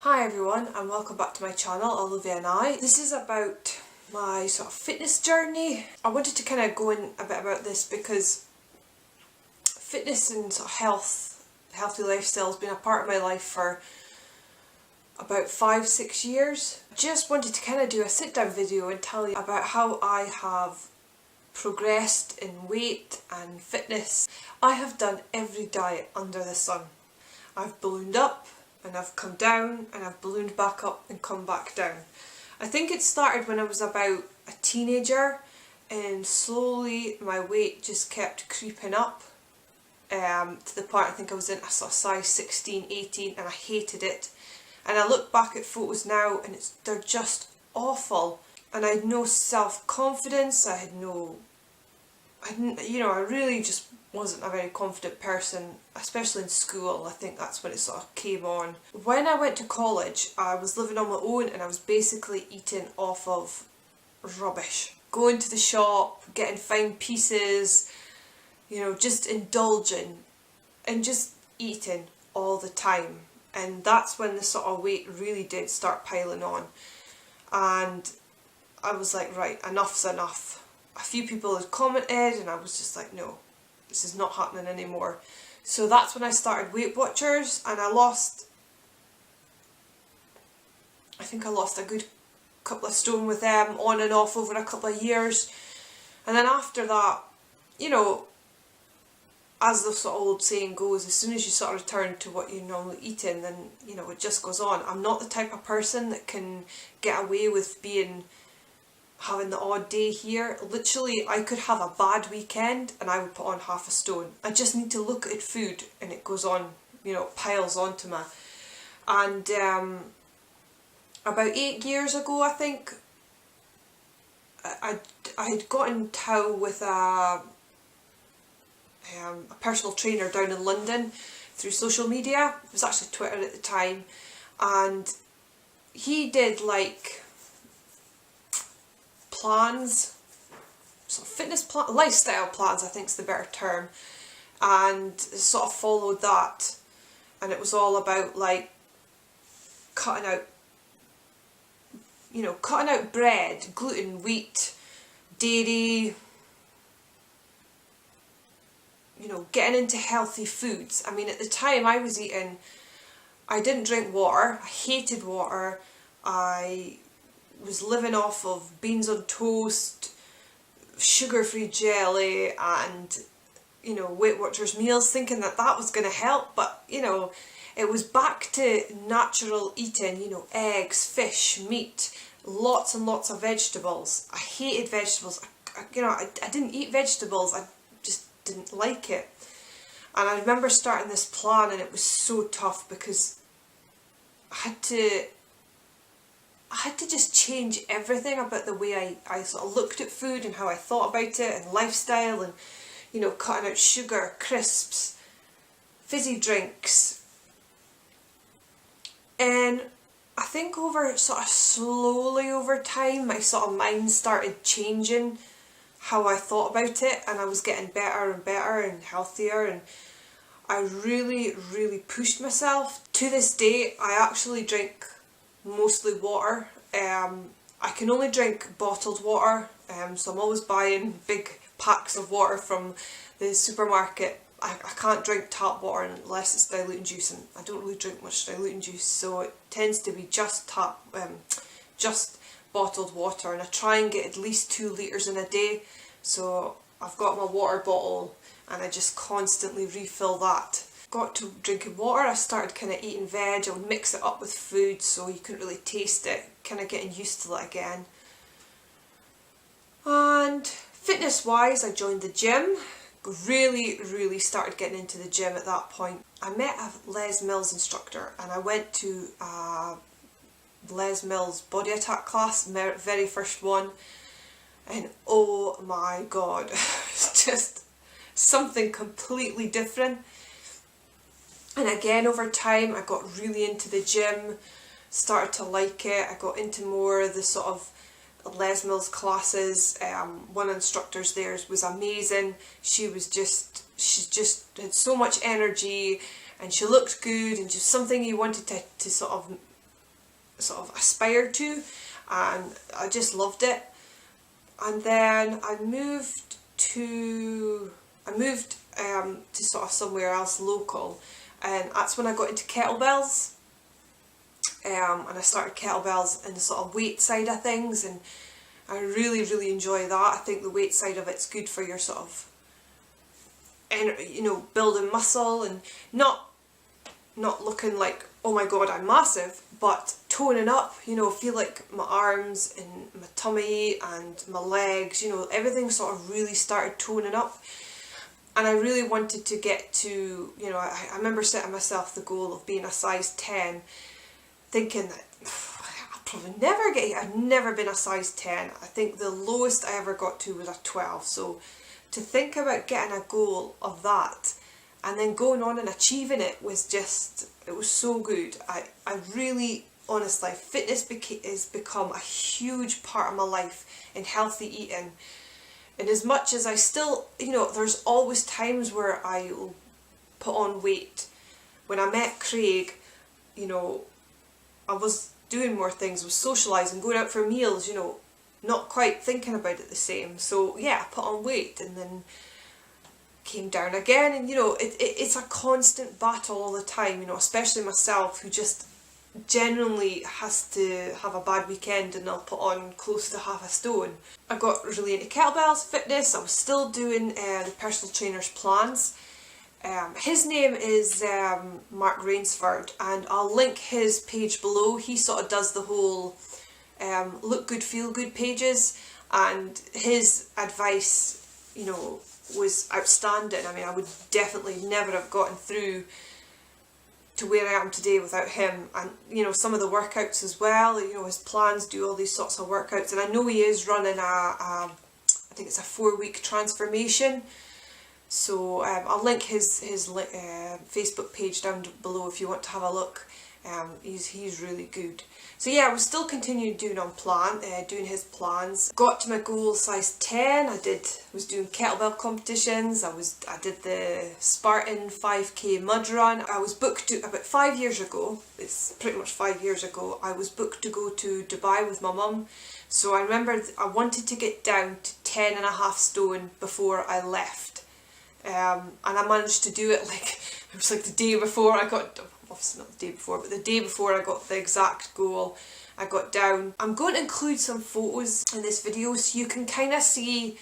Hi everyone and welcome back to my channel, Olivia and I. This is about my sort of fitness journey. I wanted to kind of go in a bit about this because fitness and sort of healthy lifestyle has been a part of my life for about 5-6 years. I just wanted to kind of do a sit down video and tell you about how I have progressed in weight and fitness. I have done every diet under the sun. I've ballooned up and I've come down and I've ballooned back up and come back down. I think it started when I was about a teenager and slowly my weight just kept creeping up to the point I think I was in a sort of size 16, 18 and I hated it. And I look back at photos now and they're just awful. And I had no self-confidence, I really just wasn't a very confident person, especially in school. I think that's when it sort of came on. When I went to college, I was living on my own and I was basically eating off of rubbish. Going to the shop, getting fine pieces, just indulging and just eating all the time. And that's when the sort of weight really did start piling on. And I was like, right, enough's enough. A few people had commented and I was just like, no, this is not happening anymore. So that's when I started Weight Watchers and I think I lost a good couple of stone with them on and off over a couple of years. And then after that, as the sort of old saying goes, as soon as you sort of return to what you're normally eating, then, it just goes on. I'm not the type of person that can get away with having the odd day here. Literally, I could have a bad weekend and I would put on half a stone. I just need to look at food and it goes on, piles onto me. And about 8 years ago, I think, I had got in tow with a personal trainer down in London through social media. It was actually Twitter at the time, and he did like plans, sort of lifestyle plans, I think is the better term, and sort of followed that, and it was all about like cutting out bread, gluten, wheat, dairy, getting into healthy foods. I mean, at the time I didn't drink water, I hated water, I was living off of beans on toast, sugar-free jelly and, Weight Watchers meals, thinking that was going to help, but, it was back to natural eating, eggs, fish, meat, lots and lots of vegetables. I hated vegetables. I didn't eat vegetables, I just didn't like it. And I remember starting this plan and it was so tough because I had to just change everything about the way I sort of looked at food and how I thought about it and lifestyle and, cutting out sugar, crisps, fizzy drinks. And I think slowly over time, my sort of mind started changing how I thought about it, and I was getting better and better and healthier, and I really, really pushed myself. To this day, I actually drink mostly water. I can only drink bottled water, so I'm always buying big packs of water from the supermarket. I can't drink tap water unless it's diluting juice, and I don't really drink much diluting juice, so it tends to be just bottled water, and I try and get at least 2 litres in a day. So I've got my water bottle and I just constantly refill that. Got to drinking water, I started kind of eating veg. I would mix it up with food so you couldn't really taste it, kind of getting used to it again. And fitness wise, I joined the gym. Really, really started getting into the gym at that point. I met a Les Mills instructor and I went to Les Mills body attack class, very first one, and oh my god, it's just something completely different. And again, over time I got really into the gym, started to like it. I got into more of the sort of Les Mills classes. One instructor's there was amazing. She just had so much energy and she looked good and just something you wanted to sort of sort of aspired to, and I just loved it. And then I moved to sort of somewhere else local, and that's when I got into kettlebells. And I started kettlebells in the sort of weight side of things, and I really enjoy that. I think the weight side of it's good for your sort of, you know, building muscle, and not looking like, oh my god, I'm massive, but toning up, you know, feel like my arms and my tummy and my legs, you know, everything sort of really started toning up. And I really wanted to get to, you know, I remember setting myself the goal of being a size 10, thinking that I'll probably never get it. I've never been a size 10. I think the lowest I ever got to was a 12. So to think about getting a goal of that and then going on and achieving it was just, it was so good. I really, honestly, fitness has become a huge part of my life in healthy eating. And as much as I still, you know, there's always times where I will put on weight. When I met Craig, you know, I was doing more things, was socialising, going out for meals, you know, not quite thinking about it the same. So yeah, I put on weight and then came down again, and you know, it's a constant battle all the time, you know, especially myself, who just genuinely has to have a bad weekend and I'll put on close to half a stone. I got really into kettlebells, fitness. I was still doing the personal trainer's plans. His name is Mark RAYNSFORD, and I'll link his page below. He sort of does the whole look good, feel good pages, and his advice, you know, was outstanding. I mean, I would definitely never have gotten through to where I am today without him. And you know, some of the workouts as well, you know, his plans do all these sorts of workouts, and I know he is running I think it's a 4-week transformation. So I'll link his Facebook page down below if you want to have a look. He's really good. So yeah, I was still continuing doing his plans. Got to my goal size 10. I was doing kettlebell competitions. I did the Spartan 5k mud run. I was booked to, about 5 years ago, it's pretty much 5 years ago, I was booked to go to Dubai with my mum. So I remember I wanted to get down to 10.5 stone before I left. And I managed to do it, like, it was like the day before I got, obviously not the day before, but the day before I got the exact goal, I got down. I'm going to include some photos in this video so you can kind of see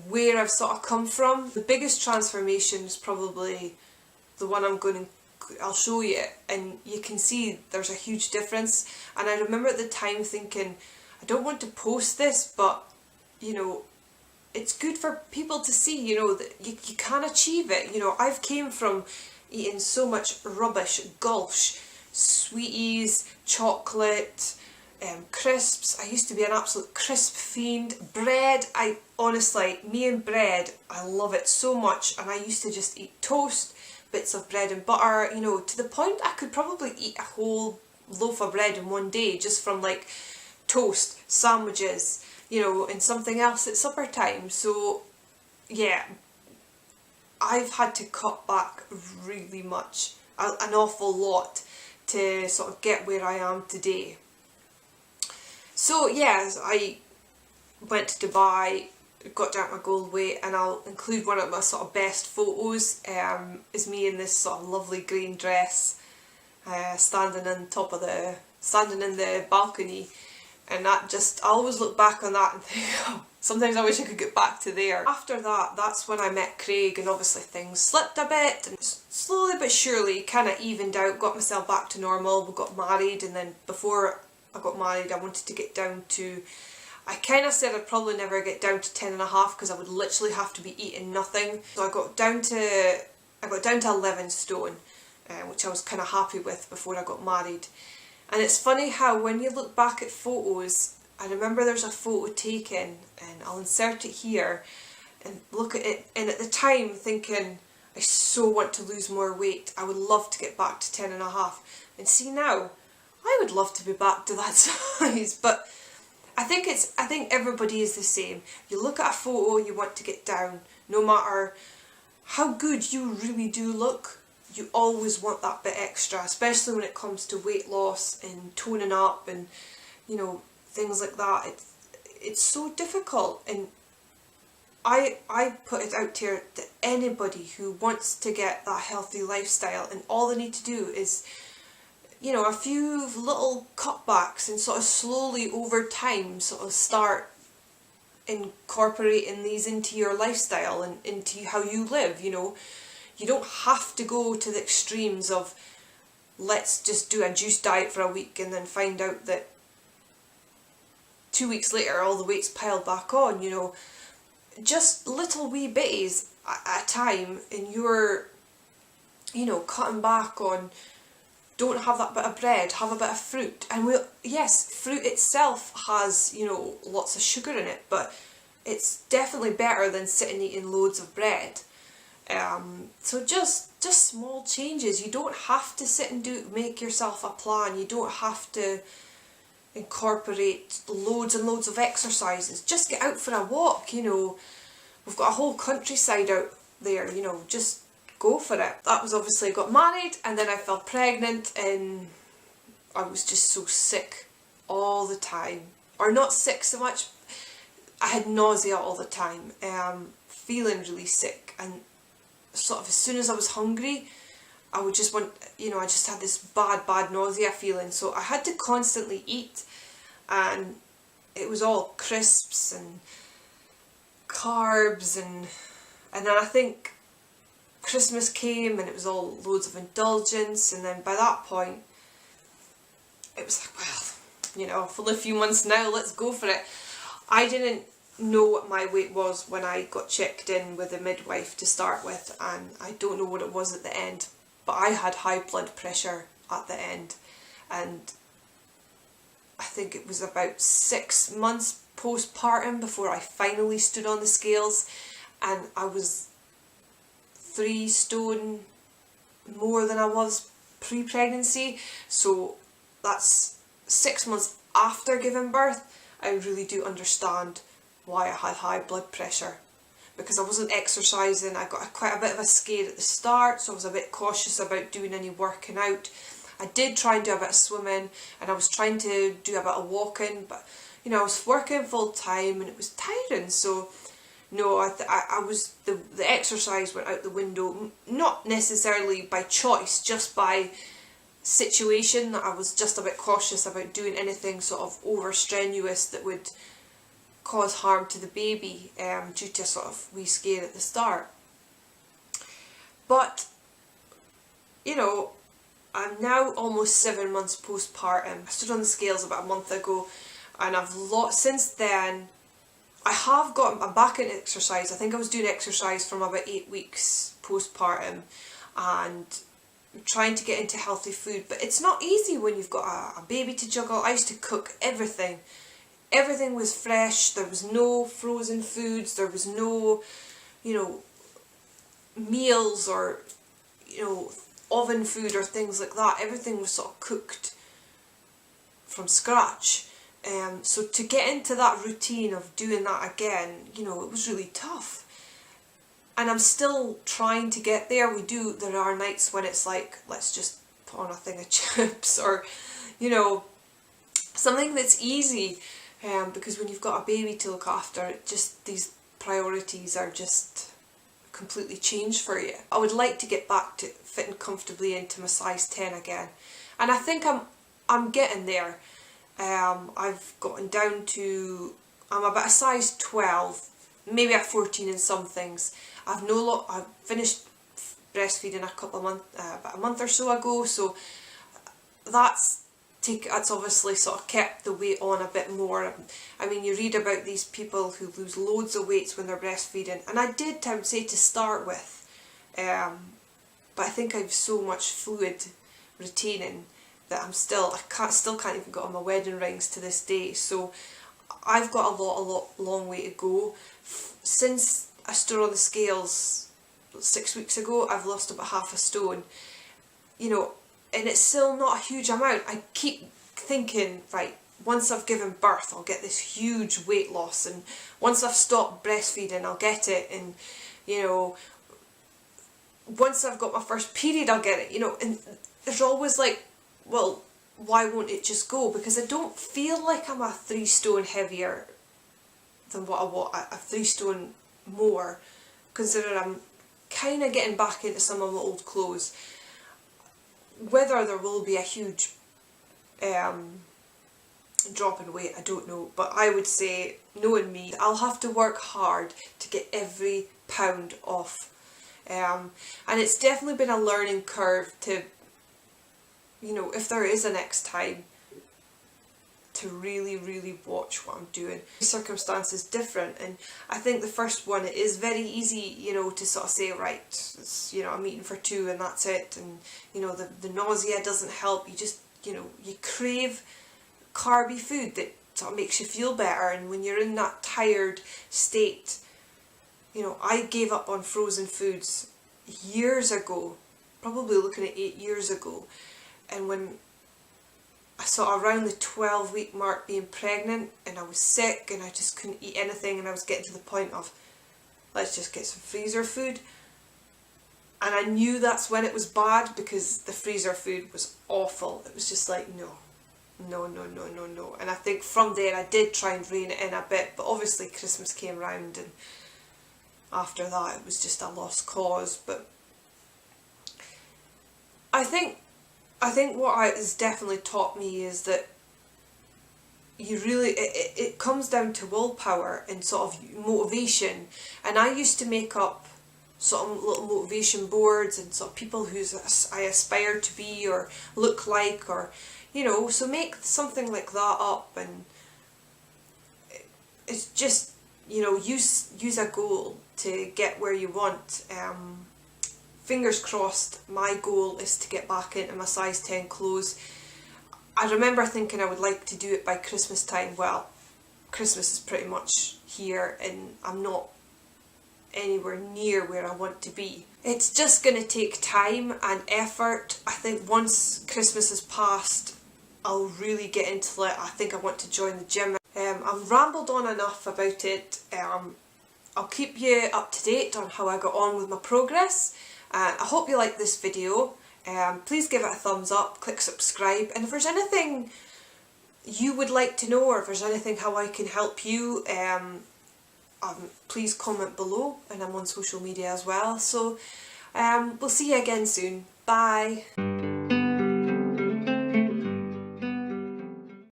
where I've sort of come from. The biggest transformation is probably the one I'll show you, and you can see there's a huge difference. And I remember at the time thinking, I don't want to post this, but you know, it's good for people to see, you know, that you can achieve it. You know, I've came from eating so much rubbish, gulch, sweeties, chocolate, crisps. I used to be an absolute crisp fiend. Bread, me and bread, I love it so much, and I used to just eat toast, bits of bread and butter, you know, to the point I could probably eat a whole loaf of bread in one day just from like toast, sandwiches, you know, and something else at supper time. So yeah, I've had to cut back really much, an awful lot, to sort of get where I am today. So yeah, I went to Dubai, got down to my goal weight, and I'll include one of my sort of best photos, is me in this sort of lovely green dress, standing in the balcony. And that just, I always look back on that and think, oh, sometimes I wish I could get back to there. After that, that's when I met Craig, and obviously things slipped a bit, and slowly but surely kind of evened out, got myself back to normal. We got married, and then before I got married, I wanted to get down to, I kind of said I'd probably never get down to 10.5 because I would literally have to be eating nothing. So I got down to 11 stone, which I was kind of happy with before I got married. And it's funny how when you look back at photos, I remember there's a photo taken, and I'll insert it here, and look at it, and at the time thinking, I so want to lose more weight, I would love to get back to 10.5, and see now, I would love to be back to that size. But I think everybody is the same. You look at a photo, you want to get down, no matter how good you really do look, you always want that bit extra, especially when it comes to weight loss and toning up and, you know, things like that. It's so difficult, and I put it out here that anybody who wants to get that healthy lifestyle, and all they need to do is, you know, a few little cutbacks, and sort of slowly over time sort of start incorporating these into your lifestyle and into how you live. You know, you don't have to go to the extremes of, let's just do a juice diet for a week and then find out that 2 weeks later all the weight's piled back on. You know, just little wee bitties at a time, and you're, you know, cutting back on, don't have that bit of bread, have a bit of fruit. And yes, fruit itself has, you know, lots of sugar in it, but it's definitely better than sitting eating loads of bread. So just small changes. You don't have to sit and make yourself a plan. You don't have to incorporate loads and loads of exercises. Just get out for a walk, you know. We've got a whole countryside out there, you know, just go for it. That was obviously, I got married, and then I fell pregnant, and I was just so sick all the time. Or not sick so much, I had nausea all the time, feeling really sick, and sort of as soon as I was hungry, I would just want, you know, I just had this bad nausea feeling, so I had to constantly eat, and it was all crisps and carbs, and then I think Christmas came and it was all loads of indulgence, and then by that point it was like, well, you know, for only a few months now, let's go for it. I didn't know what my weight was when I got checked in with a midwife to start with, and I don't know what it was at the end, but I had high blood pressure at the end, and I think it was about 6 months postpartum before I finally stood on the scales, and I was 3 stone more than I was pre-pregnancy. So that's 6 months after giving birth. I really do understand why I had high blood pressure, because I wasn't exercising. I got quite a bit of a scare at the start, so I was a bit cautious about doing any working out. I did try and do a bit of swimming, and I was trying to do a bit of walking, but you know, I was working full time and it was tiring. So no, I was, the exercise went out the window, not necessarily by choice, just by situation. I was just a bit cautious about doing anything sort of over strenuous that would cause harm to the baby, due to sort of wee scare at the start. But, you know, I'm now almost 7 months postpartum. I stood on the scales about a month ago, and I've lost, since then, I'm back in exercise. I think I was doing exercise from about 8 weeks postpartum, and I'm trying to get into healthy food, but it's not easy when you've got a baby to juggle. I used to cook everything. Everything was fresh. There was no frozen foods. There was no, you know, meals or, you know, oven food or things like that. Everything was sort of cooked from scratch. So to get into that routine of doing that again, you know, it was really tough. And I'm still trying to get there. There are nights when it's like, let's just put on a thing of chips, or, you know, something that's easy. Because when you've got a baby to look after, these priorities are just completely changed for you. I would like to get back to fitting comfortably into my size 10 again. And I think I'm getting there. I've gotten down to, I'm about a size 12, maybe a 14 in some things. I've finished breastfeeding about a month or so ago, so that's obviously sort of kept the weight on a bit more. I mean, you read about these people who lose loads of weight when they're breastfeeding, and I would say to start with, but I think I've so much fluid retaining that I still can't even get on my wedding rings to this day. So I've got a long way to go. Since I stood on the scales 6 weeks ago, I've lost about half a stone. You know, and it's still not a huge amount. I keep thinking, right, once I've given birth, I'll get this huge weight loss, and once I've stopped breastfeeding, I'll get it, and, you know, once I've got my first period I'll get it, you know, and there's always like, well, why won't it just go? Because I don't feel like I'm a 3 stone heavier than what I want, a 3 stone more, considering I'm kind of getting back into some of my old clothes. Whether there will be a huge drop in weight, I don't know, but I would say, knowing me, I'll have to work hard to get every pound off. And it's definitely been a learning curve to, you know, if there is a next time, to really watch what I'm doing. The circumstance is different, and I think the first one, it is very easy, you know, to sort of say, right, it's, you know, I'm eating for 2 and that's it, and you know, the nausea doesn't help. You just, you know, you crave carby food that sort of makes you feel better, and when you're in that tired state, you know, I gave up on frozen foods years ago, probably looking at 8 years ago, and when I saw around the 12-week mark being pregnant and I was sick and I just couldn't eat anything, and I was getting to the point of, let's just get some freezer food. And I knew that's when it was bad, because the freezer food was awful. It was just like, no. And I think from there I did try and rein it in a bit, but obviously Christmas came round and after that it was just a lost cause. But I think what it's definitely taught me is that you really, it comes down to willpower and sort of motivation. And I used to make up sort of little motivation boards and sort of people who I aspire to be or look like, or, you know, so make something like that up, and it's just, you know, use a goal to get where you want. Fingers crossed, my goal is to get back into my size 10 clothes. I remember thinking I would like to do it by Christmas time. Well, Christmas is pretty much here and I'm not anywhere near where I want to be. It's just going to take time and effort. I think once Christmas has passed, I'll really get into it. I think I want to join the gym. I've rambled on enough about it. I'll keep you up to date on how I got on with my progress. I hope you like this video. Please give it a thumbs up, click subscribe, and if there's anything you would like to know, or if there's anything how I can help you, please comment below, and I'm on social media as well. So we'll see you again soon. Bye.